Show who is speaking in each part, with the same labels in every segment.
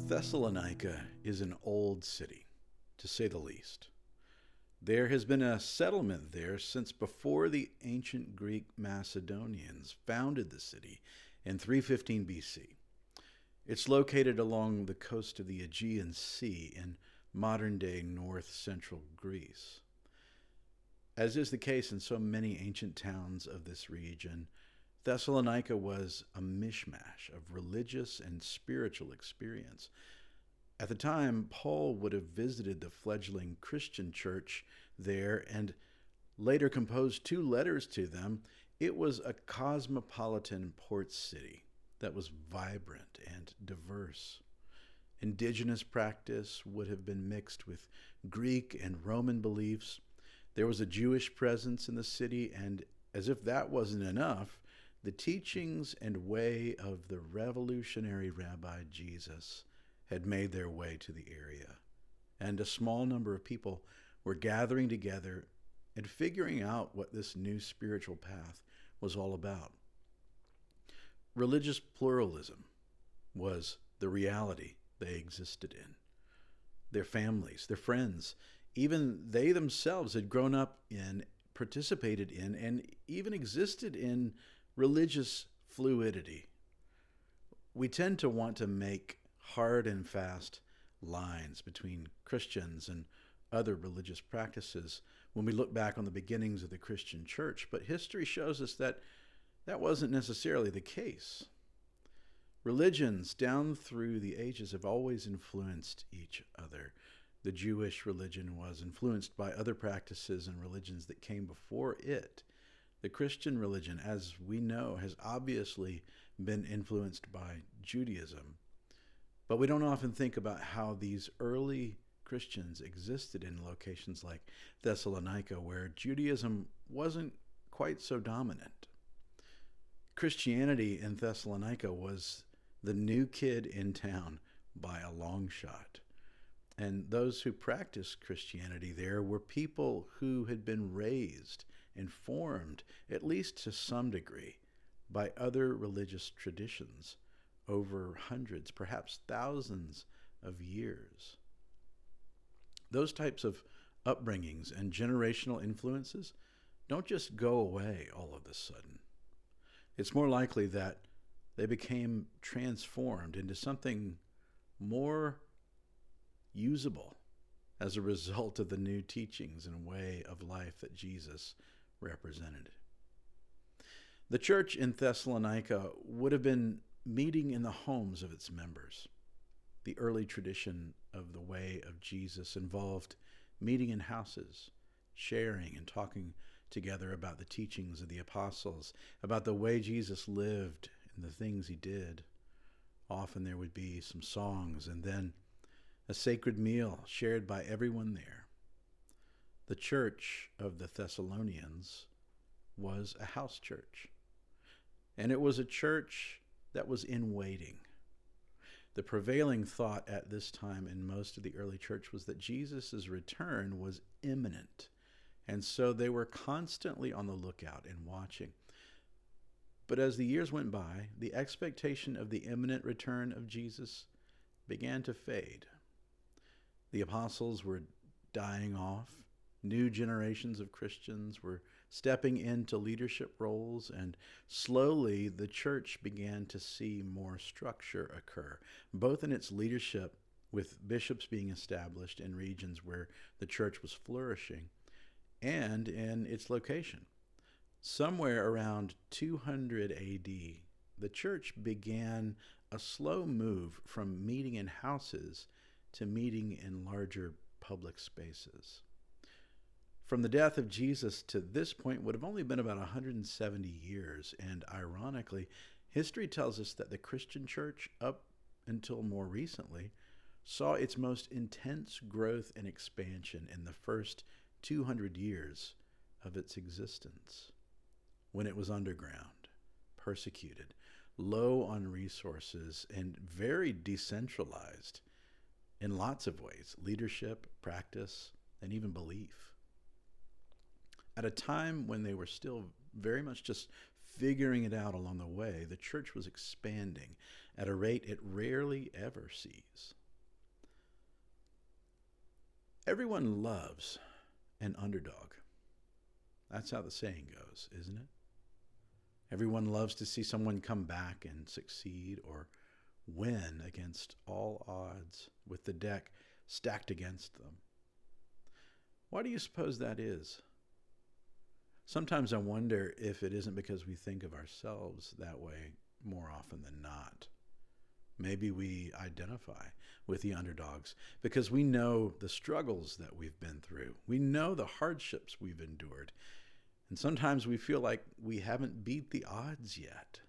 Speaker 1: Thessalonica is an old city, to say the least. There has been a settlement there since before the ancient Greek Macedonians founded the city in 315 BC. It's located along the coast of the Aegean Sea in modern-day north-central Greece. As is the case in so many ancient towns of this region, Thessalonica was a mishmash of religious and spiritual experience. At the time, Paul would have visited the fledgling Christian church there and later composed 2 letters to them. It was a cosmopolitan port city that was vibrant and diverse. Indigenous practice would have been mixed with Greek and Roman beliefs. There was a Jewish presence in the city, and as if that wasn't enough, the teachings and way of the revolutionary Rabbi Jesus had made their way to the area, and a small number of people were gathering together and figuring out what this new spiritual path was all about. Religious pluralism was the reality they existed in. Their families, their friends, even they themselves had grown up in, participated in, and even existed in religious fluidity. We tend to want to make hard and fast lines between Christians and other religious practices when we look back on the beginnings of the Christian church, but history shows us that that wasn't necessarily the case. Religions down through the ages have always influenced each other. The Jewish religion was influenced by other practices and religions that came before it. The Christian religion, as we know, has obviously been influenced by Judaism. But we don't often think about how these early Christians existed in locations like Thessalonica, where Judaism wasn't quite so dominant. Christianity in Thessalonica was the new kid in town by a long shot. And those who practiced Christianity there were people who had been raised and formed, at least to some degree, by other religious traditions over hundreds, perhaps thousands of years. Those types of upbringings and generational influences don't just go away all of a sudden. It's more likely that they became transformed into something more usable as a result of the new teachings and way of life that Jesus represented. The church in Thessalonica would have been meeting in the homes of its members. The early tradition of the way of Jesus involved meeting in houses, sharing and talking together about the teachings of the apostles, about the way Jesus lived and the things he did. Often there would be some songs and then a sacred meal shared by everyone there. The church of the Thessalonians was a house church, and it was a church that was in waiting. The prevailing thought at this time in most of the early church was that Jesus' return was imminent, and so they were constantly on the lookout and watching. But as the years went by, the expectation of the imminent return of Jesus began to fade. The apostles were dying off. New generations of Christians were stepping into leadership roles, and slowly the church began to see more structure occur, both in its leadership, with bishops being established in regions where the church was flourishing, and in its location. Somewhere around 200 AD, the church began a slow move from meeting in houses to meeting in larger public spaces. From the death of Jesus to this point would have only been about 170 years, and ironically, history tells us that the Christian church, up until more recently, saw its most intense growth and expansion in the first 200 years of its existence, when it was underground, persecuted, low on resources, and very decentralized in lots of ways: leadership, practice, and even belief. At a time when they were still very much just figuring it out along the way, the church was expanding at a rate it rarely ever sees. Everyone loves an underdog. That's how the saying goes, isn't it? Everyone loves to see someone come back and succeed or win against all odds with the deck stacked against them. Why do you suppose that is? Sometimes I wonder if it isn't because we think of ourselves that way more often than not. Maybe we identify with the underdogs because we know the struggles that we've been through. We know the hardships we've endured. And sometimes we feel like we haven't beat the odds yet.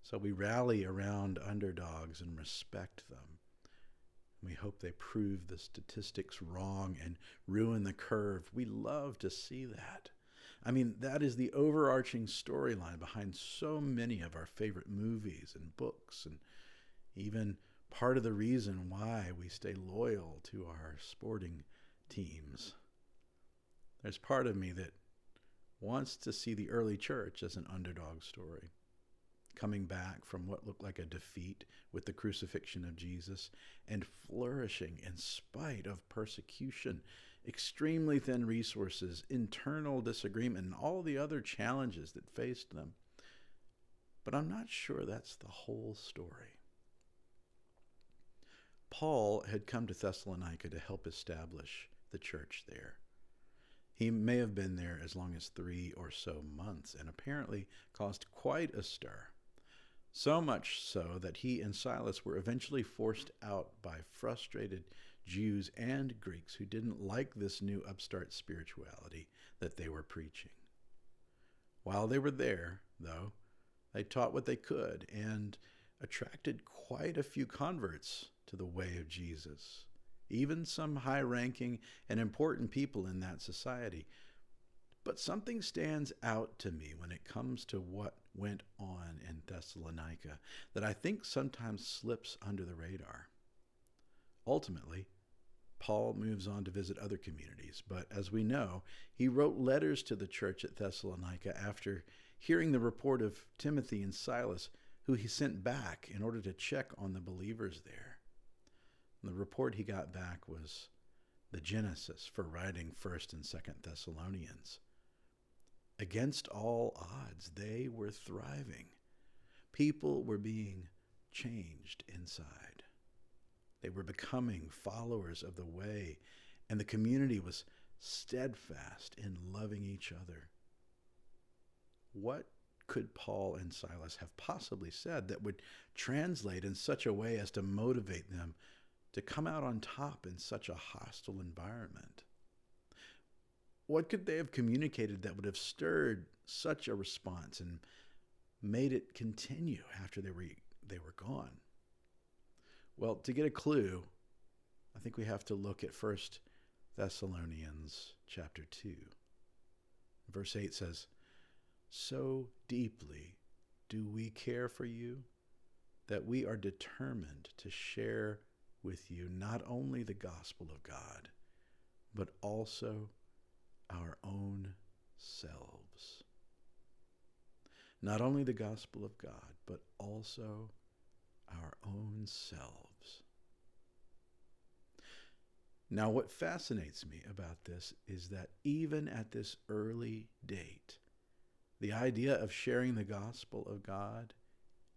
Speaker 1: So we rally around underdogs and respect them. We hope they prove the statistics wrong and ruin the curve. We love to see that. I mean, that is the overarching storyline behind so many of our favorite movies and books, and even part of the reason why we stay loyal to our sporting teams. There's part of me that wants to see the early church as an underdog story, coming back from what looked like a defeat with the crucifixion of Jesus and flourishing in spite of persecution, extremely thin resources, internal disagreement, and all the other challenges that faced them. But I'm not sure that's the whole story. Paul had come to Thessalonica to help establish the church there. He may have been there as long as 3 or so months and apparently caused quite a stir. So much so that he and Silas were eventually forced out by frustrated Jews and Greeks who didn't like this new upstart spirituality that they were preaching. While they were there, though, they taught what they could and attracted quite a few converts to the way of Jesus, even some high-ranking and important people in that society. But something stands out to me when it comes to what went on in Thessalonica that I think sometimes slips under the radar. Ultimately, Paul moves on to visit other communities, but as we know, he wrote letters to the church at Thessalonica after hearing the report of Timothy and Silas, who he sent back in order to check on the believers there. And the report he got back was the genesis for writing 1st and 2nd Thessalonians. Against all odds, they were thriving. People were being changed inside. They were becoming followers of the way, and the community was steadfast in loving each other. What could Paul and Silas have possibly said that would translate in such a way as to motivate them to come out on top in such a hostile environment? What could they have communicated that would have stirred such a response and made it continue after they were gone? Well, to get a clue, I think we have to look at 1 Thessalonians chapter 2. Verse 8 says, "So deeply do we care for you that we are determined to share with you not only the gospel of God, but also our own selves." Not only the gospel of God, but also our own selves. Now, what fascinates me about this is that even at this early date, the idea of sharing the gospel of God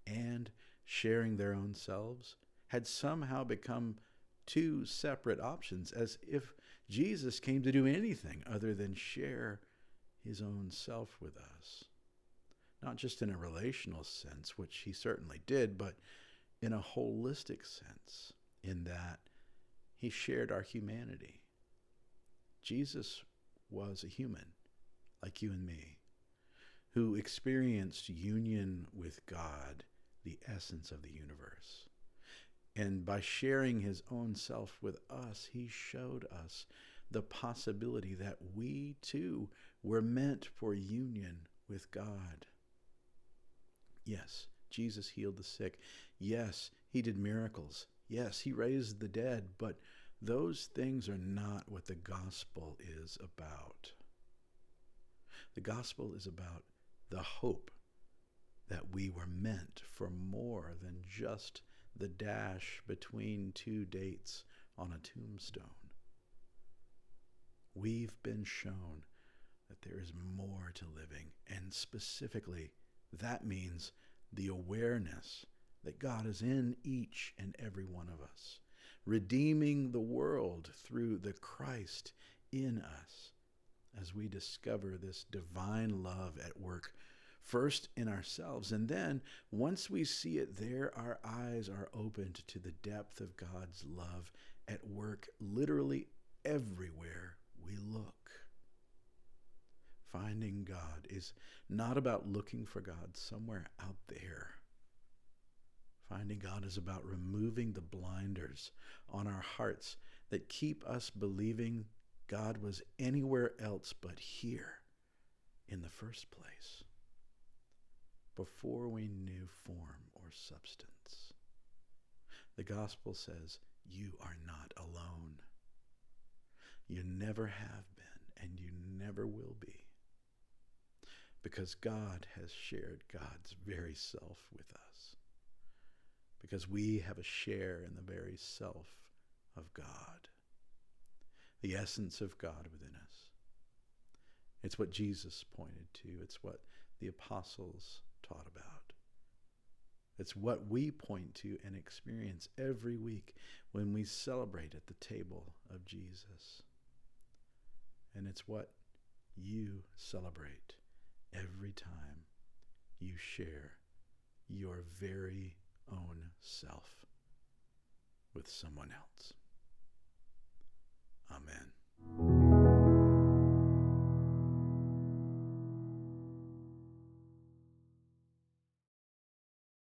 Speaker 1: and sharing their own selves had somehow become two separate options, as if Jesus came to do anything other than share his own self with us. Not just in a relational sense, which he certainly did, but in a holistic sense, in that he shared our humanity. Jesus was a human, like you and me, who experienced union with God, the essence of the universe. And by sharing his own self with us, he showed us the possibility that we too were meant for union with God. Yes, Jesus healed the sick. Yes, he did miracles. Yes, he raised the dead. But those things are not what the gospel is about. The gospel is about the hope that we were meant for more than just the dash between two dates on a tombstone. we've been shown that there is more to living. And specifically, that means the awareness that God is in each and every one of us, redeeming the world through the Christ in us as we discover this divine love at work, first in ourselves. And then once we see it there, our eyes are opened to the depth of God's love at work literally everywhere we look. Finding God is not about looking for God somewhere out there. Finding God is about removing the blinders on our hearts that keep us believing God was anywhere else but here in the first place, before we knew form or substance. The gospel says, you are not alone. You never have been, and you never will be, because God has shared God's very self with us, because we have a share in the very self of God, the essence of God within us. It's what Jesus pointed to. It's what the apostles taught about. It's what we point to and experience every week when we celebrate at the table of Jesus. And it's what you celebrate every time you share your very own self with someone else.